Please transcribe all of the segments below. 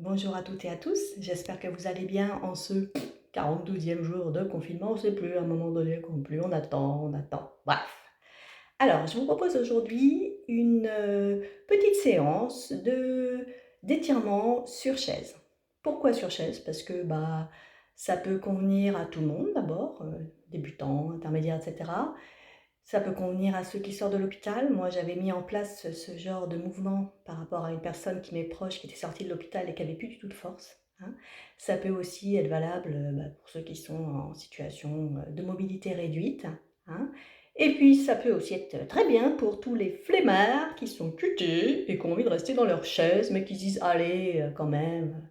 Bonjour à toutes et à tous, j'espère que vous allez bien en ce 42e jour de confinement. On ne sait plus, à un moment donné, qu'on plus on attend, on attend. Bref. Alors, je vous propose aujourd'hui une petite séance d'étirement sur chaise. Pourquoi sur chaise? Parce que ça peut convenir à tout le monde d'abord, débutants, intermédiaires, etc. Ça peut convenir à ceux qui sortent de l'hôpital. Moi, j'avais mis en place ce genre de mouvement par rapport à une personne qui m'est proche, qui était sortie de l'hôpital et qui avait plus du tout de force, hein. Ça peut aussi être valable, pour ceux qui sont en situation, de mobilité réduite, hein. Et puis ça peut aussi être très bien pour tous les flemmards qui sont cutés et qui ont envie de rester dans leur chaise, mais qui se disent: «Allez, quand même,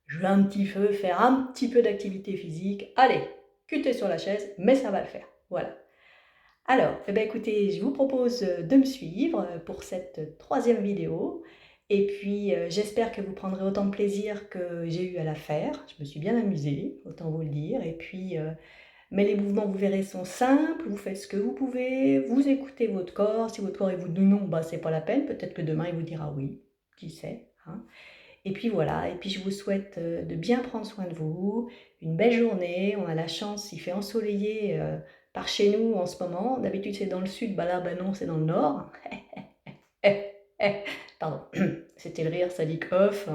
je vais un petit peu faire un petit peu d'activité physique. Allez, cuter sur la chaise, mais ça va le faire». Voilà. Alors, écoutez, je vous propose, de me suivre, pour cette troisième vidéo et puis, j'espère que vous prendrez autant de plaisir que j'ai eu à la faire. Je me suis bien amusée, autant vous le dire et puis, mais les mouvements, vous verrez, sont simples, vous faites ce que vous pouvez, vous écoutez votre corps. Si votre corps, il vous dit: «Non», c'est pas la peine, peut-être que demain il vous dira: «Oui», qui sait, hein? Et puis voilà, et puis je vous souhaite, de bien prendre soin de vous, une belle journée. On a la chance, il fait ensoleillé, par chez nous en ce moment. D'habitude c'est dans le sud, là, non, c'est dans le nord. Pardon, c'était le rire sadique off.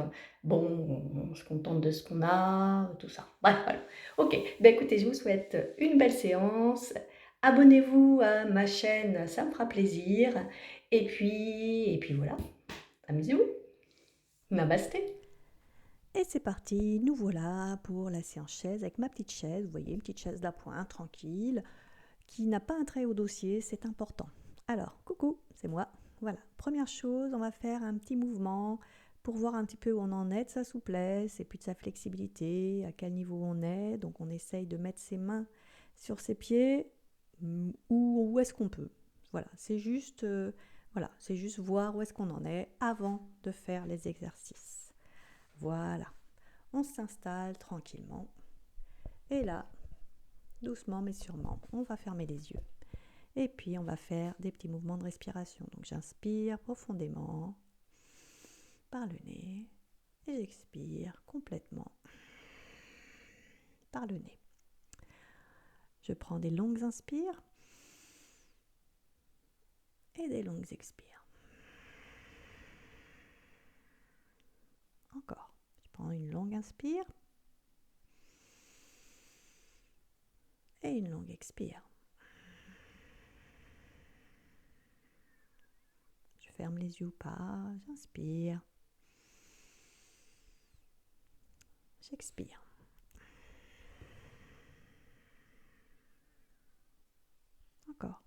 Bon, on se contente de ce qu'on a, tout ça. Bref, voilà. OK, écoutez, je vous souhaite une belle séance. Abonnez-vous à ma chaîne, ça me fera plaisir et puis voilà, amusez-vous. Namasté. Et c'est parti, nous voilà pour la séance chaise avec ma petite chaise, vous voyez, une petite chaise d'appoint, tranquille, qui n'a pas un très haut dossier, c'est important. Alors, coucou, c'est moi. Voilà, première chose, on va faire un petit mouvement pour voir un petit peu où on en est de sa souplesse et puis de sa flexibilité, à quel niveau on est. Donc on essaye de mettre ses mains sur ses pieds où est-ce qu'on peut. Voilà, c'est juste voir où est-ce qu'on en est avant de faire les exercices. Voilà, on s'installe tranquillement. Et là, doucement mais sûrement, on va fermer les yeux. Et puis on va faire des petits mouvements de respiration. Donc j'inspire profondément par le nez et j'expire complètement par le nez. Je prends des longues inspires et des longues expires. Encore. Je prends une longue inspire et une longue expire. Je ferme les yeux ou pas, j'inspire, j'expire. Encore.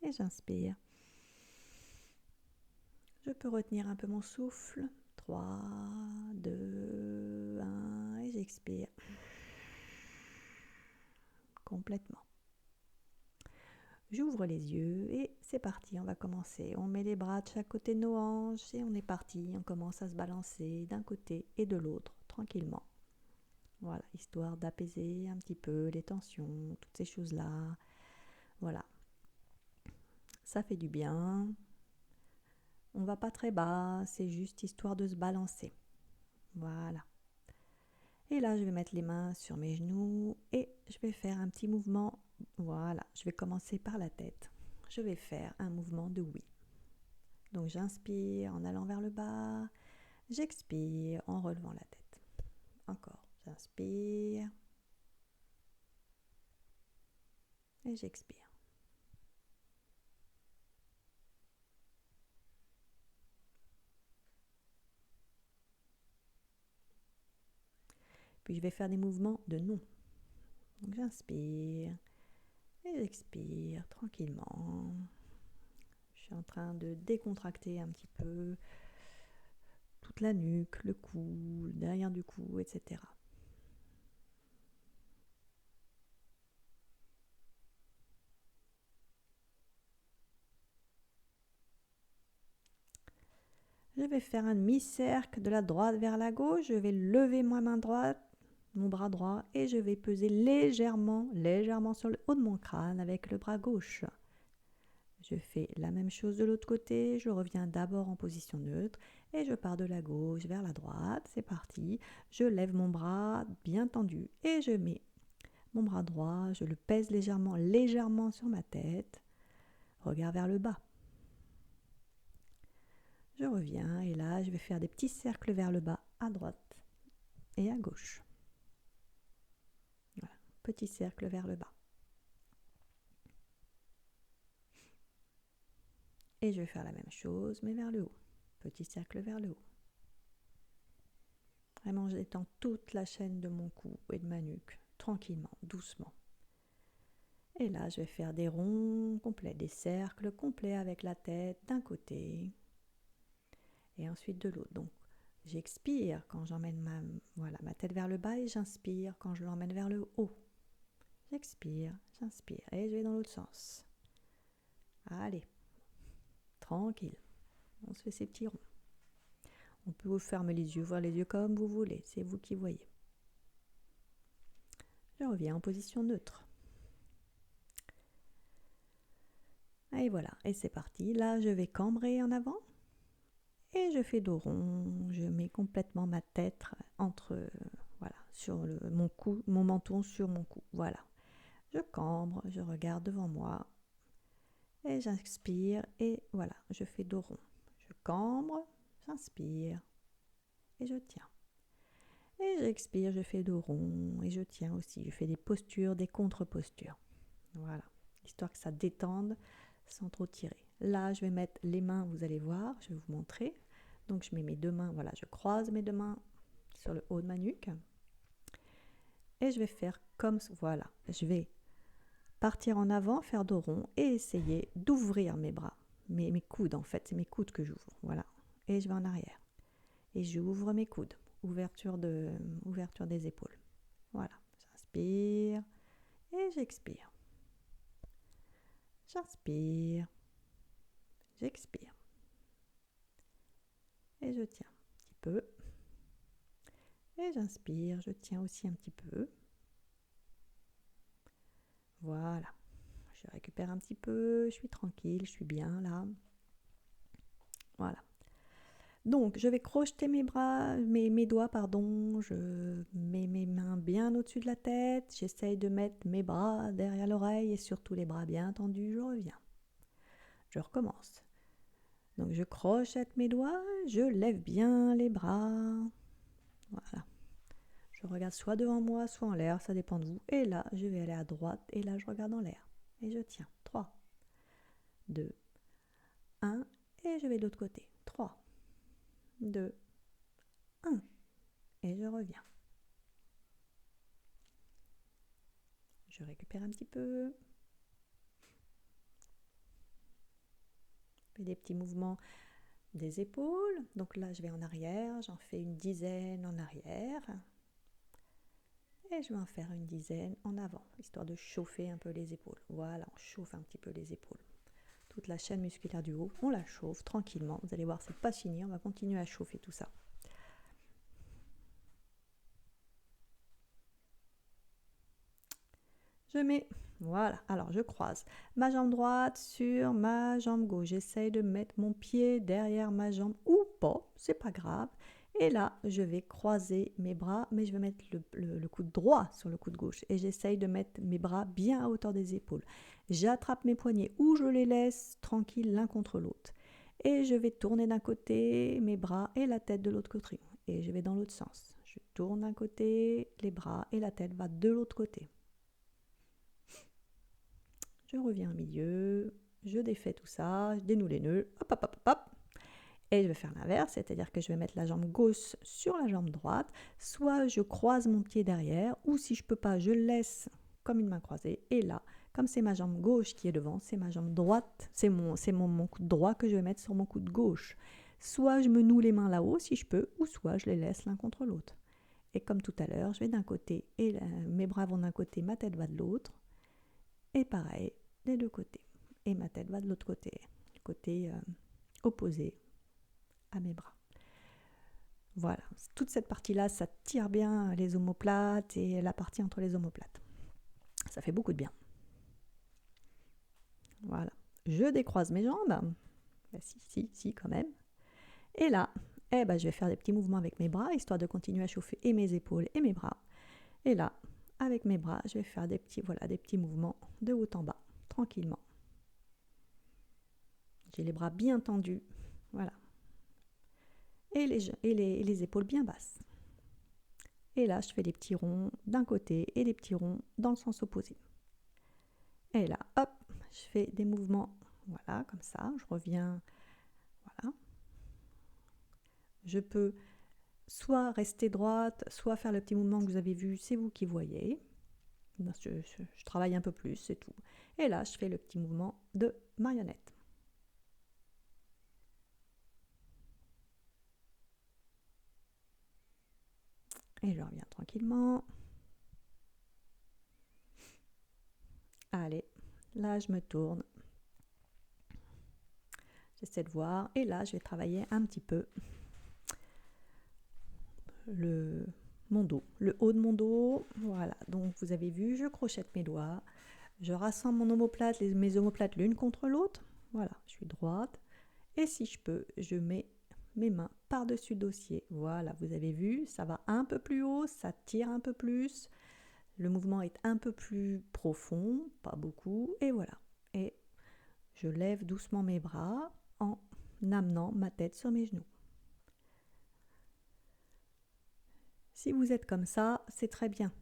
Et j'inspire. Je peux retenir un peu mon souffle. 3, 2, 1 et j'expire complètement. J'ouvre les yeux et c'est parti, on va commencer. On met les bras de chaque côté de nos hanches et on est parti. On commence à se balancer d'un côté et de l'autre tranquillement. Voilà, histoire d'apaiser un petit peu les tensions, toutes ces choses-là. Voilà, ça fait du bien. On va pas très bas, c'est juste histoire de se balancer. Voilà. Et là, je vais mettre les mains sur mes genoux et je vais faire un petit mouvement. Voilà, je vais commencer par la tête. Je vais faire un mouvement de oui. Donc j'inspire en allant vers le bas, j'expire en relevant la tête. Encore, j'inspire et j'expire. Puis je vais faire des mouvements de non. Donc j'inspire et j'expire tranquillement. Je suis en train de décontracter un petit peu toute la nuque, le cou, le derrière du cou, etc. Je vais faire un demi-cercle de la droite vers la gauche. Je vais lever ma main droite, mon bras droit, et je vais peser légèrement sur le haut de mon crâne avec le bras gauche. Je fais la même chose de l'autre côté, je reviens d'abord en position neutre et je pars de la gauche vers la droite, c'est parti. Je lève mon bras bien tendu et je mets mon bras droit, je le pèse légèrement sur ma tête, regard vers le bas. Je reviens et là je vais faire des petits cercles vers le bas, à droite et à gauche. Voilà, petit cercle vers le bas. Et je vais faire la même chose, mais vers le haut. Petit cercle vers le haut. Vraiment, je détends toute la chaîne de mon cou et de ma nuque, tranquillement, doucement. Et là, je vais faire des ronds complets, des cercles complets avec la tête d'un côté et ensuite de l'autre. Donc, j'expire quand j'emmène ma tête vers le bas et j'inspire quand je l'emmène vers le haut. J'expire, j'inspire et je vais dans l'autre sens. Allez, tranquille. On se fait ces petits ronds. On peut vous fermer les yeux, voir les yeux comme vous voulez, c'est vous qui voyez. Je reviens en position neutre. Et voilà, et c'est parti. Là, je vais cambrer en avant et je fais dos rond. Je mets complètement ma tête sur mon cou, mon menton sur mon cou. Voilà. Je cambre, je regarde devant moi et j'inspire et voilà, je fais dos rond. Je cambre, j'inspire et je tiens. Et j'expire, je fais dos rond et je tiens aussi. Je fais des postures, des contre-postures. Voilà, histoire que ça détende sans trop tirer. Là, je vais mettre les mains, vous allez voir, je vais vous montrer. Donc, je mets mes deux mains, voilà, je croise mes deux mains sur le haut de ma nuque. Et je vais faire comme, voilà, je vais partir en avant, faire dos rond et essayer d'ouvrir mes bras. Mes coudes, en fait, c'est mes coudes que j'ouvre, voilà. Et je vais en arrière. Et j'ouvre mes coudes, ouverture des épaules. Voilà, j'inspire et j'expire. J'inspire, j'expire. Et je tiens un petit peu. Et j'inspire, je tiens aussi un petit peu. Voilà. Je récupère un petit peu, je suis tranquille, je suis bien là. Voilà. Donc, je vais crocheter mes doigts, je mets mes mains bien au-dessus de la tête, j'essaye de mettre mes bras derrière l'oreille et surtout les bras bien tendus, je reviens. Je recommence. Donc, je crochette mes doigts, je lève bien les bras. Voilà. Je regarde soit devant moi, soit en l'air, ça dépend de vous. Et là, je vais aller à droite et là, je regarde en l'air. Et je tiens. 3, 2, 1. Et je vais de l'autre côté. 3, 2, 1. Et je reviens. Je récupère un petit peu. Je fais des petits mouvements des épaules. Donc là, je vais en arrière. J'en fais une dizaine en arrière. Et je vais en faire une dizaine en avant, histoire de chauffer un peu les épaules. Voilà, on chauffe un petit peu les épaules. Toute la chaîne musculaire du haut, on la chauffe tranquillement. Vous allez voir, c'est pas fini, on va continuer à chauffer tout ça. Je mets, voilà, alors je croise ma jambe droite sur ma jambe gauche. J'essaye de mettre mon pied derrière ma jambe ou pas, c'est pas grave. Et là, je vais croiser mes bras, mais je vais mettre le coude droit sur le coude gauche. Et j'essaye de mettre mes bras bien à hauteur des épaules. J'attrape mes poignets ou je les laisse tranquilles l'un contre l'autre. Et je vais tourner d'un côté mes bras et la tête de l'autre côté. Et je vais dans l'autre sens. Je tourne d'un côté, les bras et la tête va de l'autre côté. Je reviens au milieu, je défais tout ça, je dénoue les nœuds, hop, hop, hop, hop. Et je vais faire l'inverse, c'est-à-dire que je vais mettre la jambe gauche sur la jambe droite, soit je croise mon pied derrière, ou si je ne peux pas, je laisse comme une main croisée. Et là, comme c'est ma jambe gauche qui est devant, c'est ma jambe droite, c'est mon coude droit que je vais mettre sur mon coude gauche. Soit je me noue les mains là-haut si je peux, ou soit je les laisse l'un contre l'autre. Et comme tout à l'heure, je vais d'un côté, et mes bras vont d'un côté, ma tête va de l'autre. Et pareil, des deux côtés. Et ma tête va de l'autre côté, côté opposé à mes bras. Voilà, toute cette partie-là, ça tire bien les omoplates et la partie entre les omoplates. Ça fait beaucoup de bien. Voilà. je décroise mes jambes. Ben, si, quand même. Et là, je vais faire des petits mouvements avec mes bras, histoire de continuer à chauffer et mes épaules et mes bras. Et là, avec mes bras, je vais faire des petits mouvements de haut en bas, tranquillement. J'ai les bras bien tendus, voilà. Et les épaules bien basses. Et là, je fais des petits ronds d'un côté et des petits ronds dans le sens opposé. Et là, hop, je fais des mouvements, voilà, comme ça. Je reviens, voilà. Je peux soit rester droite, soit faire le petit mouvement que vous avez vu, c'est vous qui voyez. Je travaille un peu plus, c'est tout. Et là, je fais le petit mouvement de marionnette. Et je reviens tranquillement. Allez, là, je me tourne. J'essaie de voir. Et là, je vais travailler un petit peu mon dos, le haut de mon dos. Voilà, donc vous avez vu, je crochette mes doigts. Je rassemble mon omoplate, mes omoplates l'une contre l'autre. Voilà, je suis droite. Et si je peux, je mets mes mains par-dessus le dossier. Voilà, vous avez vu, ça va un peu plus haut, ça tire un peu plus. Le mouvement est un peu plus profond, pas beaucoup. Et voilà. Et je lève doucement mes bras en amenant ma tête sur mes genoux. Si vous êtes comme ça, c'est très bien.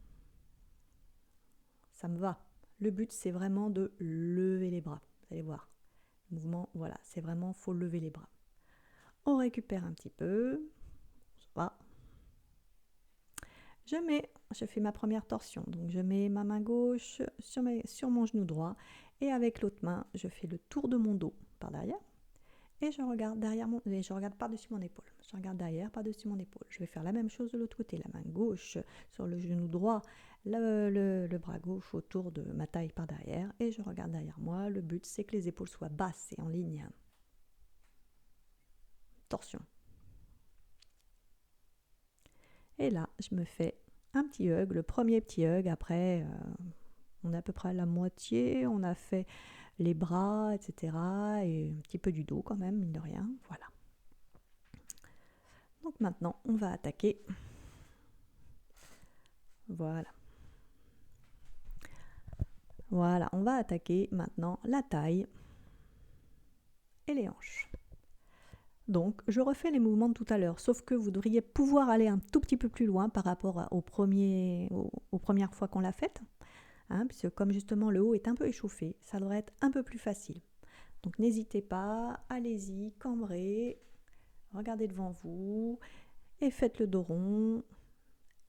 Ça me va. Le but, c'est vraiment de lever les bras. Vous allez voir. Le mouvement, voilà, c'est vraiment, faut lever les bras. On récupère un petit peu. Ça va. Je fais ma première torsion. Donc, je mets ma main gauche sur mon genou droit. Et avec l'autre main, je fais le tour de mon dos par derrière. Et je regarde je regarde par-dessus mon épaule. Je regarde derrière, par-dessus mon épaule. Je vais faire la même chose de l'autre côté. La main gauche sur le genou droit, le bras gauche autour de ma taille par derrière. Et je regarde derrière moi. Le but, c'est que les épaules soient basses et en ligne. Torsion. Et là, je me fais un petit hug, le premier petit hug. Après, on est à peu près à la moitié. On a fait les bras, etc. Et un petit peu du dos quand même, mine de rien. Voilà. Donc maintenant, on va attaquer. Voilà. Voilà, on va attaquer maintenant la taille et les hanches. Donc, je refais les mouvements de tout à l'heure, sauf que vous devriez pouvoir aller un tout petit peu plus loin par rapport aux premières fois qu'on l'a faite, puisque comme justement le haut est un peu échauffé, ça devrait être un peu plus facile. Donc, n'hésitez pas, allez-y, cambrez, regardez devant vous et faites le dos rond.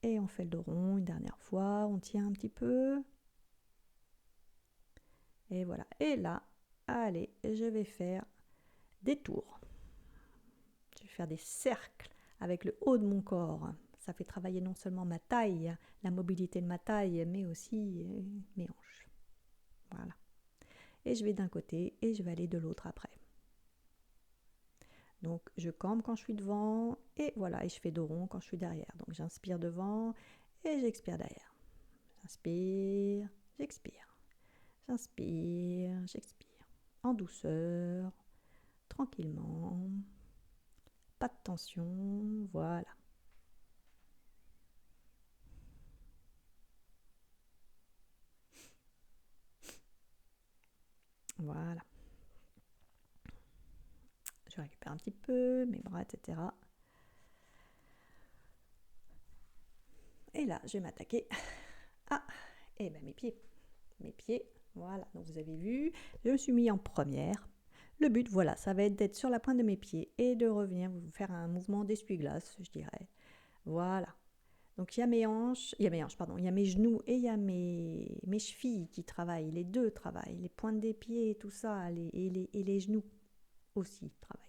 Et on fait le dos rond une dernière fois, on tient un petit peu. Et voilà. Et là, allez, je vais faire des tours. Je vais faire des cercles avec le haut de mon corps. Ça fait travailler non seulement ma taille, la mobilité de ma taille, mais aussi mes hanches. Voilà. Et je vais d'un côté et je vais aller de l'autre après. Donc je cambre quand je suis devant et voilà, et je fais dos rond quand je suis derrière. Donc j'inspire devant et j'expire derrière. J'inspire, j'expire. J'inspire, j'expire. En douceur, tranquillement. Pas de tension, voilà. Voilà. Je récupère un petit peu mes bras, etc. Et là, je vais m'attaquer à mes pieds. Mes pieds, voilà. Donc vous avez vu, je me suis mis en première. Le but, voilà, ça va être d'être sur la pointe de mes pieds et de revenir vous faire un mouvement d'essuie-glace, je dirais. Voilà. Donc il y a mes hanches, il y a mes genoux et il y a mes chevilles qui travaillent. Les deux travaillent, les pointes des pieds et tout ça, et les genoux aussi travaillent.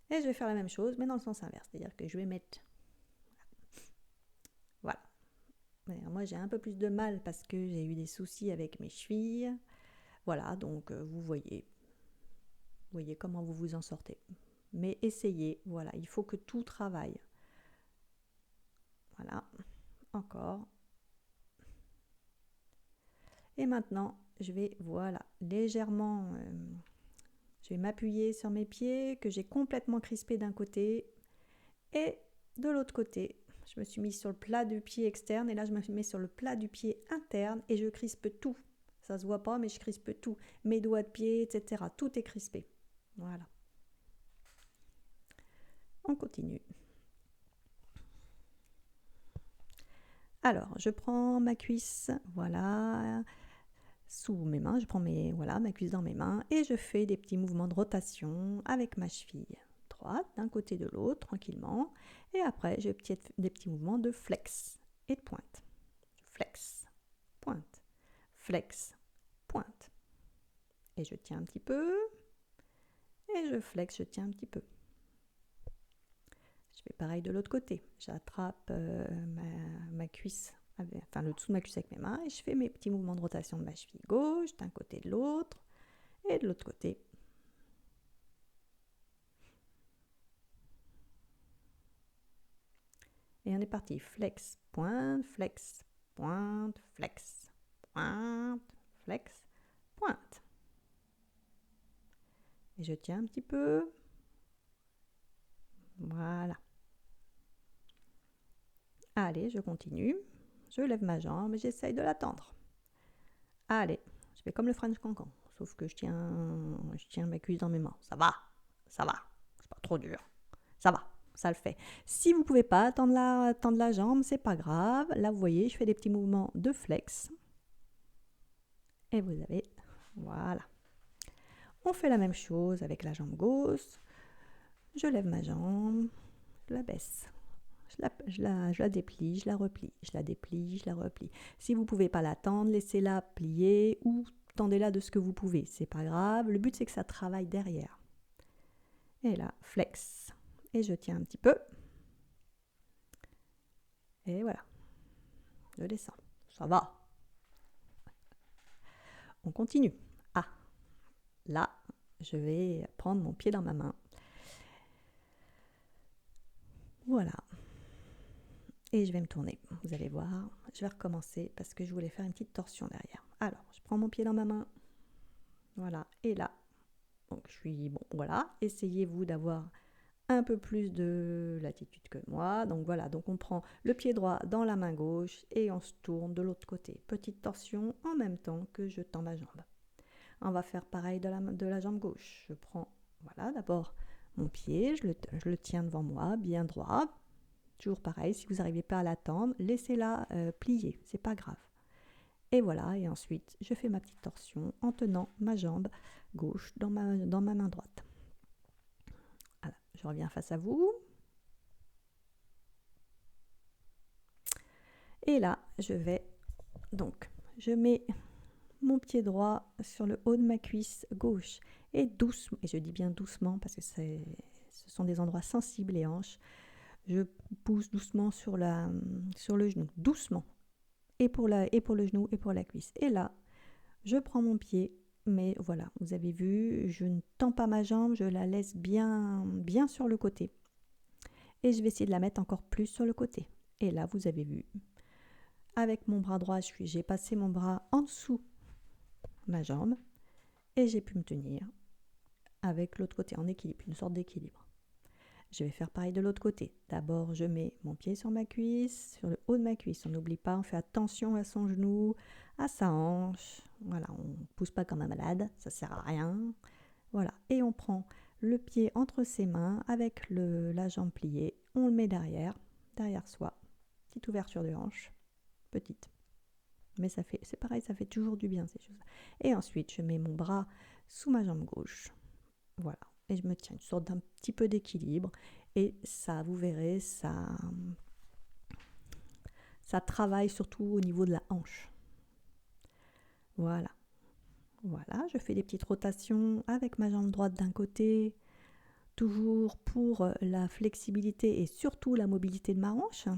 Et je vais faire la même chose, mais dans le sens inverse, c'est-à-dire que je vais mettre... Voilà. Moi, j'ai un peu plus de mal parce que j'ai eu des soucis avec mes chevilles. Voilà, donc vous voyez comment vous vous en sortez. Mais essayez, voilà, il faut que tout travaille. Voilà, encore. Et maintenant, je vais, voilà, légèrement, je vais m'appuyer sur mes pieds que j'ai complètement crispés d'un côté et de l'autre côté. Je me suis mise sur le plat du pied externe et là je me mets sur le plat du pied interne et je crispe tout. Ça se voit pas mais je crispe tout. Mes doigts de pied, etc. Tout est crispé. Voilà. On continue. Alors, je prends ma cuisse, voilà, sous mes mains. Je prends ma cuisse dans mes mains et je fais des petits mouvements de rotation avec ma cheville droite d'un côté de l'autre tranquillement. Et après, j'ai des petits mouvements de flex et de pointe. Flex, pointe, flex, pointe. Et je tiens un petit peu. Et je flex, je tiens un petit peu. Je fais pareil de l'autre côté. J'attrape ma cuisse, enfin le dessous de ma cuisse avec mes mains et je fais mes petits mouvements de rotation de ma cheville gauche d'un côté de l'autre et de l'autre côté. Et on est parti. Flex, pointe, flex, pointe, flex, pointe, flex, pointe. Et je tiens un petit peu. Voilà. Allez, je continue. Je lève ma jambe et j'essaye de la tendre. Allez, je fais comme le French cancan, sauf que je tiens ma cuisse dans mes mains. Ça va, c'est pas trop dur. Ça va, ça le fait. Si vous ne pouvez pas tendre la jambe, c'est pas grave. Là, vous voyez, je fais des petits mouvements de flex. Et vous avez, voilà. On fait la même chose avec la jambe gauche. Je lève ma jambe, je la baisse. Je la déplie, je la replie, je la déplie, je la replie. Si vous ne pouvez pas la tendre, laissez-la plier ou tendez-la de ce que vous pouvez. C'est pas grave. Le but, c'est que ça travaille derrière. Et là, flex. Et je tiens un petit peu. Et voilà. Je descends. Ça va. On continue. Ah, là, je vais prendre mon pied dans ma main. Voilà. Et je vais me tourner. Vous allez voir. Je vais recommencer parce que je voulais faire une petite torsion derrière. Alors, je prends mon pied dans ma main. Voilà. Et là, donc je suis bon. Voilà. Essayez-vous d'avoir un peu plus de latitude que moi. Donc voilà, donc on prend le pied droit dans la main gauche et on se tourne de l'autre côté. Petite torsion en même temps que je tends ma jambe. On va faire pareil de la jambe gauche. Je prends, voilà, d'abord mon pied, je le tiens devant moi, bien droit. Toujours pareil, si vous n'arrivez pas à la tendre, laissez-la plier, c'est pas grave. Et voilà, et ensuite, je fais ma petite torsion en tenant ma jambe gauche dans ma main droite. Voilà, je reviens face à vous. Et là, je mets mon pied droit sur le haut de ma cuisse gauche et doucement, et je dis bien doucement parce que ce sont des endroits sensibles, les hanches, je pousse doucement sur le genou, doucement, et pour le genou et pour la cuisse. Et là, je prends mon pied, mais voilà, vous avez vu, je ne tends pas ma jambe, je la laisse bien, bien sur le côté. Et je vais essayer de la mettre encore plus sur le côté. Et là, vous avez vu, avec mon bras droit, j'ai passé mon bras en dessous ma jambe et j'ai pu me tenir avec l'autre côté en équilibre, une sorte d'équilibre. Je vais faire pareil de l'autre côté. D'abord, je mets mon pied sur ma cuisse, sur le haut de ma cuisse. On n'oublie pas, on fait attention à son genou, à sa hanche. Voilà, on ne pousse pas comme un malade, ça sert à rien. Voilà, et on prend le pied entre ses mains avec la jambe pliée. On le met derrière soi. Petite ouverture de hanche, petite. Mais c'est pareil, ça fait toujours du bien ces choses. Et ensuite, je mets mon bras sous ma jambe gauche. Voilà. Et je me tiens une sorte d'un petit peu d'équilibre. Et ça, vous verrez, ça travaille surtout au niveau de la hanche. Voilà. Voilà, je fais des petites rotations avec ma jambe droite d'un côté, toujours pour la flexibilité et surtout la mobilité de ma hanche.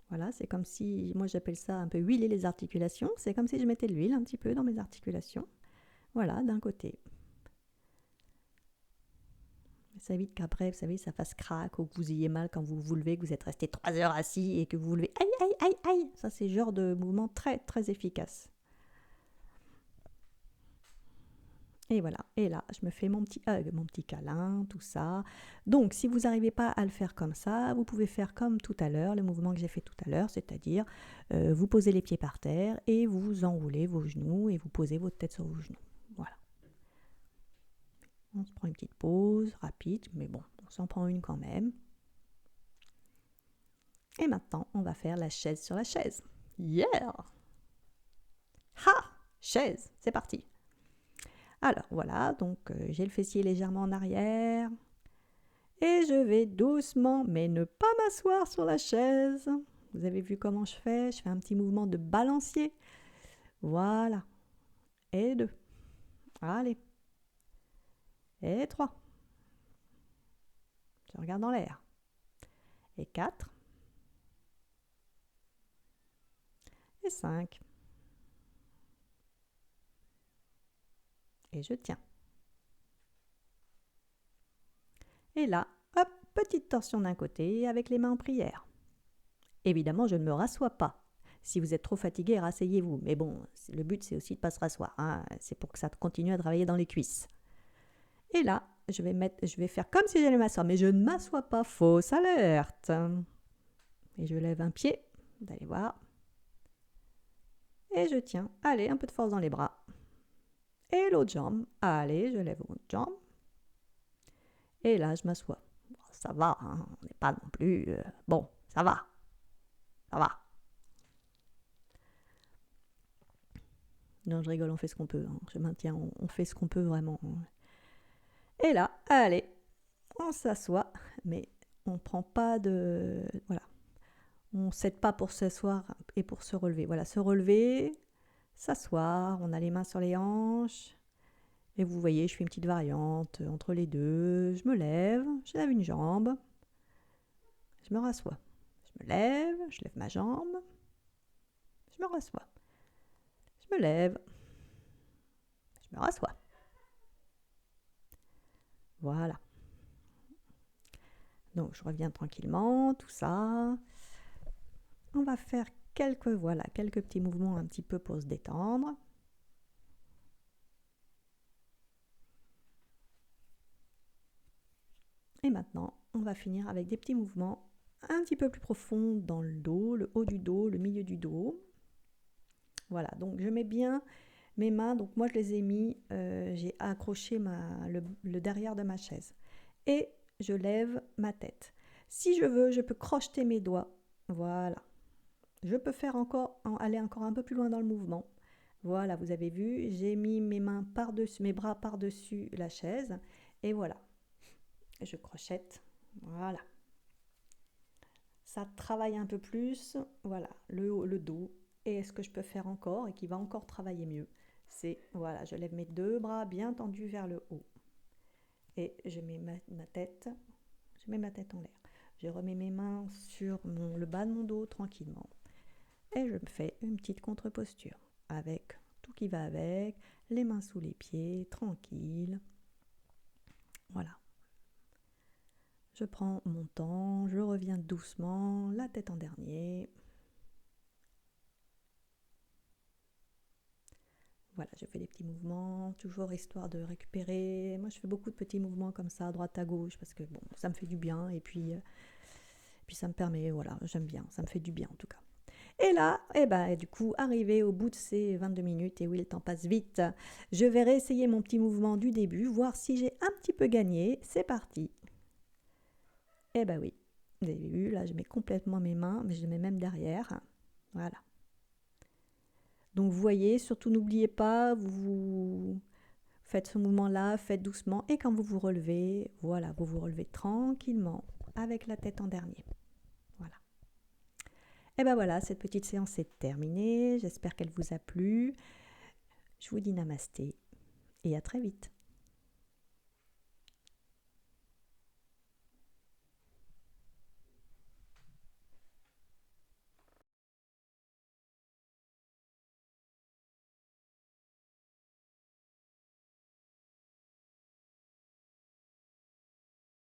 Voilà, c'est comme si, moi j'appelle ça un peu huiler les articulations. C'est comme si je mettais de l'huile un petit peu dans mes articulations. Voilà, d'un côté. Ça évite qu'après, vous savez, ça fasse craque ou que vous ayez mal quand vous vous levez, que vous êtes resté 3 heures assis et que vous vous levez. Aïe, aïe, aïe, aïe. Ça, c'est le genre de mouvement très, très efficace. Et voilà, et là, je me fais mon petit hug, mon petit câlin, tout ça. Donc, si vous n'arrivez pas à le faire comme ça, vous pouvez faire comme tout à l'heure, le mouvement que j'ai fait tout à l'heure, c'est-à-dire vous posez les pieds par terre et vous enroulez vos genoux et vous posez votre tête sur vos genoux. Voilà. On se prend une petite pause rapide, mais bon, on s'en prend une quand même. Et maintenant, on va faire la chaise sur la chaise. Yeah! Ha! Chaise, c'est parti. Alors voilà, donc j'ai le fessier légèrement en arrière. Et je vais doucement, mais ne pas m'asseoir sur la chaise. Vous avez vu comment je fais? Je fais un petit mouvement de balancier. Voilà. Et 2. Allez. Et 3. Je regarde dans l'air. Et 4. Et 5. Et je tiens. Et là, hop, petite torsion d'un côté avec les mains en prière. Évidemment, je ne me rassois pas. Si vous êtes trop fatigué, rasseyez-vous. Mais bon, le but, c'est aussi de ne pas se rasseoir. Hein. C'est pour que ça continue à travailler dans les cuisses. Et là, je vais faire comme si j'allais m'asseoir. Mais je ne m'assois pas. Fausse alerte. Et je lève un pied. Vous allez voir. Et je tiens. Allez, un peu de force dans les bras. Et l'autre jambe. Allez, je lève l'autre jambe. Et là, je m'assois. Bon, ça va, hein, on n'est pas non plus... bon, ça va. Ça va. Non, je rigole, on fait ce qu'on peut. Hein. Je maintiens, on fait ce qu'on peut vraiment. Et là, allez, on s'assoit, mais on ne prend pas de... Voilà. On ne cède pas pour s'asseoir et pour se relever. Voilà, se relever, s'asseoir, on a les mains sur les hanches. Et vous voyez, je fais une petite variante entre les deux. Je lève une jambe, je me rassois. Je lève ma jambe, je me rassois. Je me lève, je me rassois. Voilà. Donc, je reviens tranquillement, tout ça. On va faire quelques petits mouvements un petit peu pour se détendre. Et maintenant, on va finir avec des petits mouvements un petit peu plus profonds dans le dos, le haut du dos, le milieu du dos. Voilà, donc je mets bien mes mains, donc moi je les ai mis, j'ai accroché le derrière de ma chaise. Et je lève ma tête. Si je veux, je peux crocheter mes doigts. Voilà. Je peux faire aller encore un peu plus loin dans le mouvement. Voilà, vous avez vu, j'ai mis mes bras par-dessus la chaise. Et voilà. Je crochette. Voilà. Ça travaille un peu plus. Voilà, le dos. Et ce que je peux faire encore et qui va encore travailler mieux, c'est, voilà, je lève mes 2 bras bien tendus vers le haut. Et je mets ma tête en l'air. Je remets mes mains sur le bas de mon dos tranquillement. Et je me fais une petite contre-posture avec tout qui va avec, les mains sous les pieds, tranquille. Voilà. Je prends mon temps, je reviens doucement, la tête en dernier. Voilà, je fais des petits mouvements, toujours histoire de récupérer. Moi, je fais beaucoup de petits mouvements comme ça, à droite à gauche, parce que bon, ça me fait du bien. Et puis ça me permet, voilà, j'aime bien, ça me fait du bien en tout cas. Et là, du coup, arrivé au bout de ces 22 minutes, et oui, le temps passe vite, je vais réessayer mon petit mouvement du début, voir si j'ai un petit peu gagné. C'est parti. Eh ben oui, vous avez vu, là, je mets complètement mes mains, mais je les mets même derrière. Voilà. Donc, vous voyez, surtout n'oubliez pas, vous faites ce mouvement-là, faites doucement, et quand vous vous relevez, voilà, vous vous relevez tranquillement, avec la tête en dernier. Voilà. Et ben voilà, cette petite séance est terminée. J'espère qu'elle vous a plu. Je vous dis namasté et à très vite.